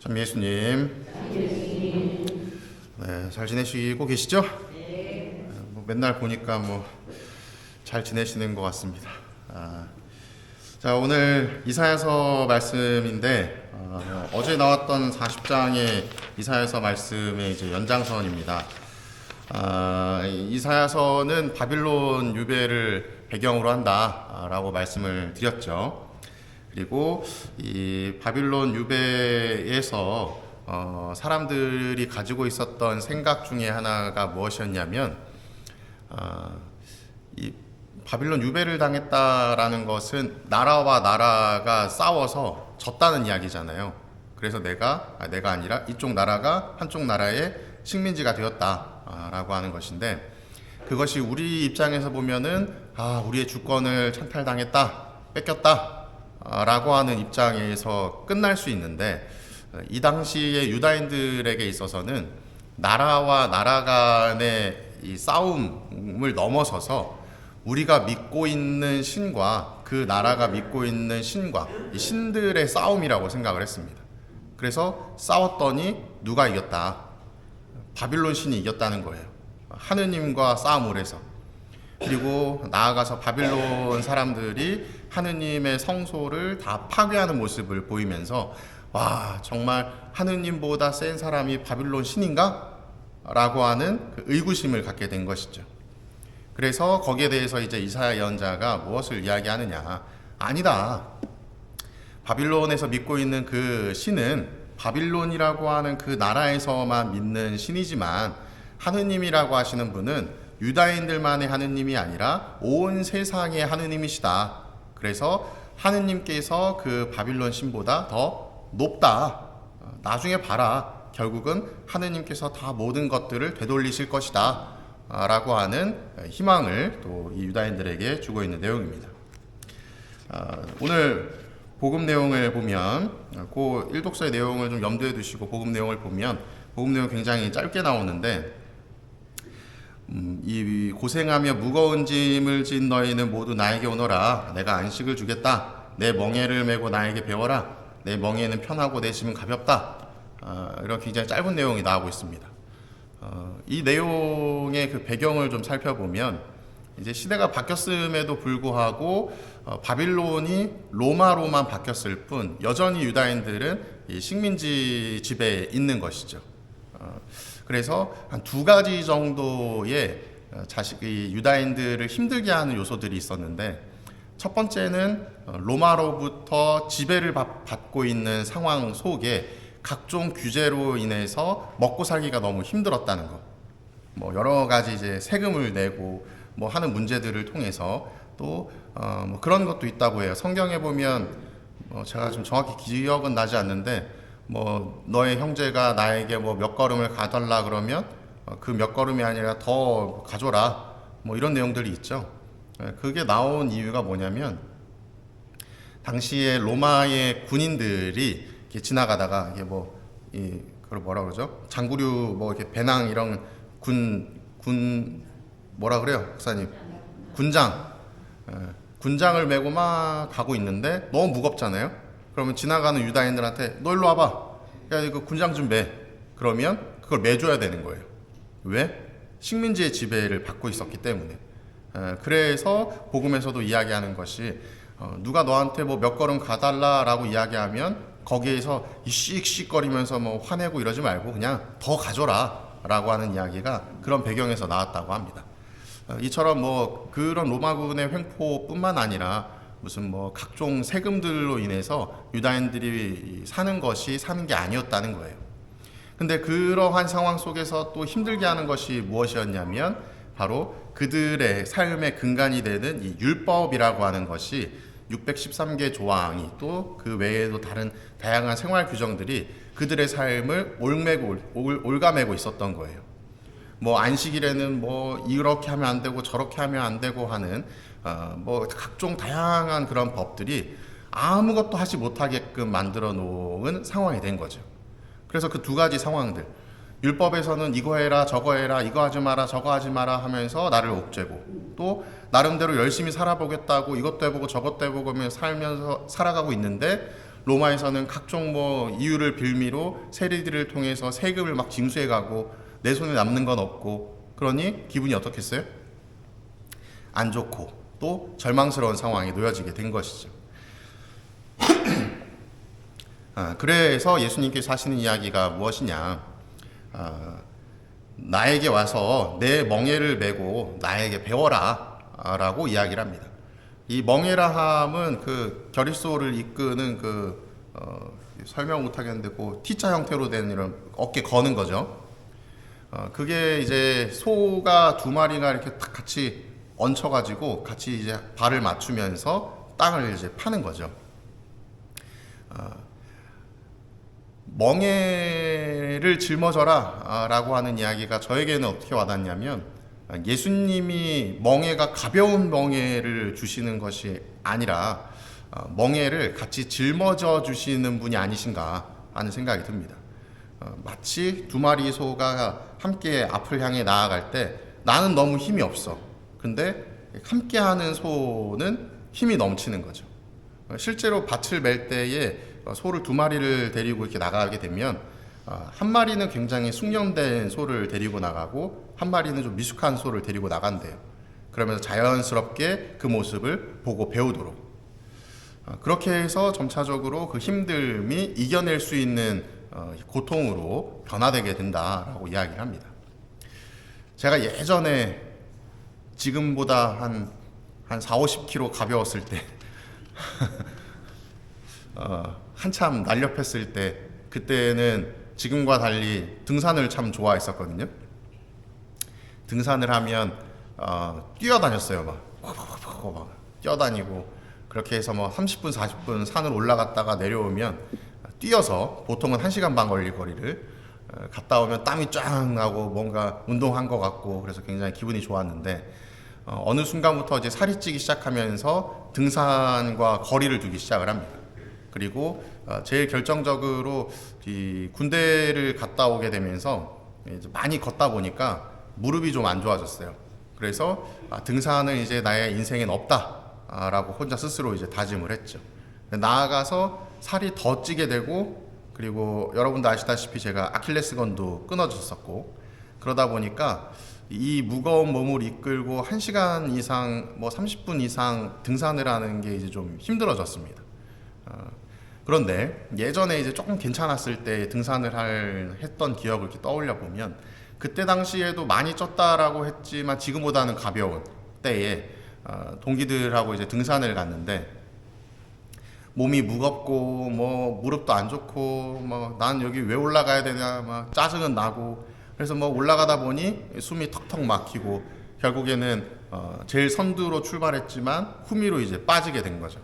참 예수님, 네, 잘 지내시고 계시죠? 뭐 맨날 보니까 잘 지내시는 것 같습니다. 자, 오늘 이사야서 말씀인데 어제 나왔던 40장의 이사야서 말씀의 이제 연장선입니다. 이사야서는 바빌론 유배를 배경으로 한다라고 말씀을 드렸죠. 그리고 이 바빌론 유배에서 사람들이 가지고 있었던 생각 중에 하나가 무엇이었냐면 이 바빌론 유배를 당했다라는 것은 나라와 나라가 싸워서 졌다는 이야기잖아요. 그래서 내가 아니라 이쪽 나라가 한쪽 나라의 식민지가 되었다라고 하는 것인데, 그것이 우리 입장에서 보면은 우리의 주권을 찬탈당했다, 뺏겼다 라고 하는 입장에서 끝날 수 있는데, 이 당시에 유다인들에게 있어서는 나라와 나라 간의 이 싸움을 넘어서서 우리가 믿고 있는 신과 그 나라가 믿고 있는 신과 이 신들의 싸움이라고 생각을 했습니다. 그래서 싸웠더니 누가 이겼다? 바빌론 신이 이겼다는 거예요. 하느님과 싸움을 해서. 그리고 나아가서 바빌론 사람들이 하느님의 성소를 다 파괴하는 모습을 보이면서 정말 하느님보다 센 사람이 바빌론 신인가? 라고 하는 그 의구심을 갖게 된 것이죠. 그래서 거기에 대해서 이제 이사야 예언자가 무엇을 이야기하느냐? 아니다. 바빌론에서 믿고 있는 그 신은 바빌론이라고 하는 그 나라에서만 믿는 신이지만, 하느님이라고 하시는 분은 유다인들만의 하느님이 아니라 온 세상의 하느님이시다. 그래서 하느님께서 그 바빌론 신보다 더 높다. 나중에 봐라. 결국은 하느님께서 다 모든 것들을 되돌리실 것이다. 라고 하는 희망을 또 이 유다인들에게 주고 있는 내용입니다. 오늘 복음 내용을 보면, 그 일독서의 내용을 좀 염두에 두시고 복음 내용을 보면, 복음 내용 굉장히 짧게 나오는데, 이 고생하며 무거운 짐을 진 너희는 모두 나에게 오너라. 내가 안식을 주겠다. 내 멍에를 메고 나에게 배워라. 내 멍에는 편하고 내 짐은 가볍다. 이런 굉장히 짧은 내용이 나오고 있습니다. 이 내용의 그 배경을 좀 살펴보면, 이제 시대가 바뀌었음에도 불구하고 바빌론이 로마로만 바뀌었을 뿐 여전히 유다인들은 이 식민지 지배에 있는 것이죠. 그래서 한 두 가지 정도의 이 유다인들을 힘들게 하는 요소들이 있었는데, 첫 번째는 로마로부터 지배를 받고 있는 상황 속에 각종 규제로 인해서 먹고 살기가 너무 힘들었다는 것. 여러 가지 이제 세금을 내고 하는 문제들을 통해서 또 그런 것도 있다고 해요. 성경에 보면 제가 좀 정확히 기억은 나지 않는데, 너의 형제가 나에게 몇 걸음을 가달라 그러면 그 몇 걸음이 아니라 더 가져라, 이런 내용들이 있죠. 그게 나온 이유가 뭐냐면, 당시에 로마의 군인들이 이렇게 지나가다가 이게 그걸 뭐라 그러죠? 장구류 이렇게 배낭 이런 뭐라 그래요, 목사님? 군장을 메고 막 가고 있는데 너무 무겁잖아요. 그러면 지나가는 유다인들한테 너 일로 와봐. 야, 그 군장 좀 매. 그러면 그걸 매줘야 되는 거예요. 왜? 식민지의 지배를 받고 있었기 때문에. 그래서 복음에서도 이야기하는 것이, 누가 너한테 몇 걸음 가달라라고 이야기하면 거기에서 씩씩거리면서 화내고 이러지 말고 그냥 더 가져라 라고 하는 이야기가 그런 배경에서 나왔다고 합니다. 이처럼 그런 로마군의 횡포뿐만 아니라 무슨 각종 세금들로 인해서 유다인들이 사는 게 아니었다는 거예요. 근데 그러한 상황 속에서 또 힘들게 하는 것이 무엇이었냐면, 바로 그들의 삶의 근간이 되는 이 율법이라고 하는 것이 613개 조항이, 또 그 외에도 다른 다양한 생활 규정들이 그들의 삶을 올가매고 있었던 거예요. 안식일에는 이렇게 하면 안 되고 저렇게 하면 안 되고 하는 각종 다양한 그런 법들이 아무것도 하지 못하게끔 만들어 놓은 상황이 된 거죠. 그래서 그 두 가지 상황들, 율법에서는 이거 해라 저거 해라, 이거 하지 마라 저거 하지 마라 하면서 나를 옥죄고, 또 나름대로 열심히 살아보겠다고 이것도 해보고 저것도 해보고 살면서 살아가고 있는데, 로마에서는 각종 뭐 이유를 빌미로 세리들을 통해서 세금을 막 징수해가고 내 손에 남는 건 없고, 그러니 기분이 어떻겠어요? 안 좋고 또 절망스러운 상황에 놓여지게 된 것이죠. 그래서 예수님께서 하시는 이야기가 무엇이냐, 나에게 와서 내 멍에를 메고 나에게 배워라 라고 이야기를 합니다. 이 멍에라 함은 그 결의소를 이끄는 설명 못하겠는데 그 T자 형태로 된 이런 어깨 거는 거죠. 그게 이제 소가 두 마리가 이렇게 딱 같이 얹혀가지고 같이 이제 발을 맞추면서 땅을 이제 파는 거죠. 멍에를 짊어져라 라고 하는 이야기가 저에게는 어떻게 와닿냐면, 예수님이 멍에가 가벼운 멍에를 주시는 것이 아니라 멍에를 같이 짊어져 주시는 분이 아니신가 하는 생각이 듭니다. 마치 두 마리 소가 함께 앞을 향해 나아갈 때 나는 너무 힘이 없어. 근데 함께하는 소는 힘이 넘치는 거죠. 실제로 밭을 멜 때에 소를 두 마리를 데리고 이렇게 나가게 되면 한 마리는 굉장히 숙련된 소를 데리고 나가고 한 마리는 좀 미숙한 소를 데리고 나간대요. 그러면서 자연스럽게 그 모습을 보고 배우도록, 그렇게 해서 점차적으로 그 힘듦이 이겨낼 수 있는 고통으로 변화되게 된다라고 이야기를 합니다. 제가 예전에 지금보다 한 40-50kg 가벼웠을 때 한참 날렵했을 때, 그때는 지금과 달리 등산을 참 좋아했었거든요. 등산을 하면 뛰어다녔어요. 막 뛰어다니고, 그렇게 해서 뭐 30분 40분 산을 올라갔다가 내려오면 뛰어서 보통은 1시간 반 걸릴 거리를 갔다 오면 땀이 쫙 나고 뭔가 운동한 것 같고, 그래서 굉장히 기분이 좋았는데, 어느 순간부터 이제 살이 찌기 시작하면서 등산과 거리를 두기 시작을 합니다. 그리고 제일 결정적으로 이 군대를 갔다 오게 되면서 이제 많이 걷다 보니까 무릎이 좀 안 좋아졌어요. 그래서 등산은 이제 나의 인생엔 없다라고 혼자 스스로 이제 다짐을 했죠. 나아가서 살이 더 찌게 되고, 그리고 여러분도 아시다시피 제가 아킬레스건도 끊어졌었고, 그러다 보니까 이 무거운 몸을 이끌고 1시간 이상, 뭐 30분 이상 등산을 하는 게 이제 좀 힘들어졌습니다. 그런데 예전에 이제 조금 괜찮았을 때 등산을 했던 기억을 이렇게 떠올려 보면, 그때 당시에도 많이 쪘다라고 했지만 지금보다는 가벼운 때에 동기들하고 이제 등산을 갔는데, 몸이 무겁고 뭐 무릎도 안 좋고 뭐 난 여기 왜 올라가야 되냐 막 짜증은 나고, 그래서 뭐 올라가다 보니 숨이 턱턱 막히고 결국에는 제일 선두로 출발했지만 후미로 이제 빠지게 된 거죠.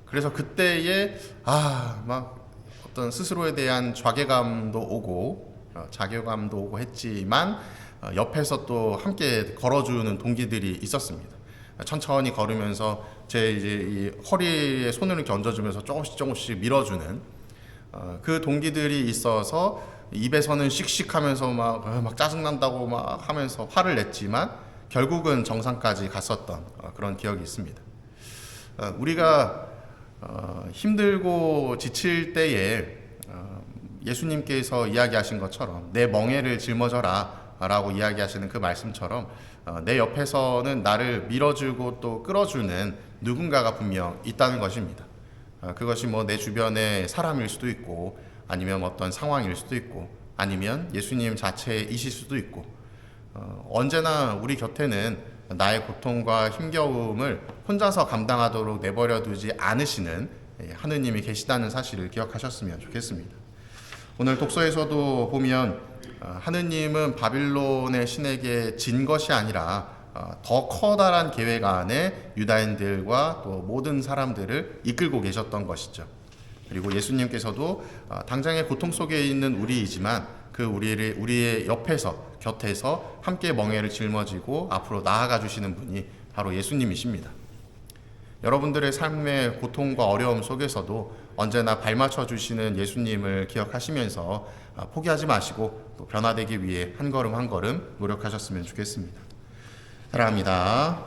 그래서 그때에 막 어떤 스스로에 대한 좌괴감도 오고 자괴감도 오고 했지만, 옆에서 또 함께 걸어주는 동기들이 있었습니다. 천천히 걸으면서 제 이제 이 허리에 손을 이렇게 얹어주면서 조금씩 밀어주는 그 동기들이 있어서, 입에서는 씩씩하면서 막 짜증난다고 막 하면서 화를 냈지만 결국은 정상까지 갔었던 그런 기억이 있습니다. 우리가 힘들고 지칠 때에 예수님께서 이야기하신 것처럼 내 멍에를 짊어져라 라고 이야기하시는 그 말씀처럼 내 옆에서는 나를 밀어주고 또 끌어주는 누군가가 분명 있다는 것입니다. 그것이 뭐 내 주변의 사람일 수도 있고, 아니면 어떤 상황일 수도 있고, 아니면 예수님 자체이실 수도 있고, 언제나 우리 곁에는 나의 고통과 힘겨움을 혼자서 감당하도록 내버려 두지 않으시는 하느님이 계시다는 사실을 기억하셨으면 좋겠습니다. 오늘 독서에서도 보면 하느님은 바빌론의 신에게 진 것이 아니라 더 커다란 계획 안에 유다인들과 또 모든 사람들을 이끌고 계셨던 것이죠. 그리고 예수님께서도 당장의 고통 속에 있는 우리이지만 그 우리의 옆에서, 곁에서 함께 멍에를 짊어지고 앞으로 나아가 주시는 분이 바로 예수님이십니다. 여러분들의 삶의 고통과 어려움 속에서도 언제나 발맞춰 주시는 예수님을 기억하시면서 포기하지 마시고 또 변화되기 위해 한 걸음 한 걸음 노력하셨으면 좋겠습니다. 사랑합니다.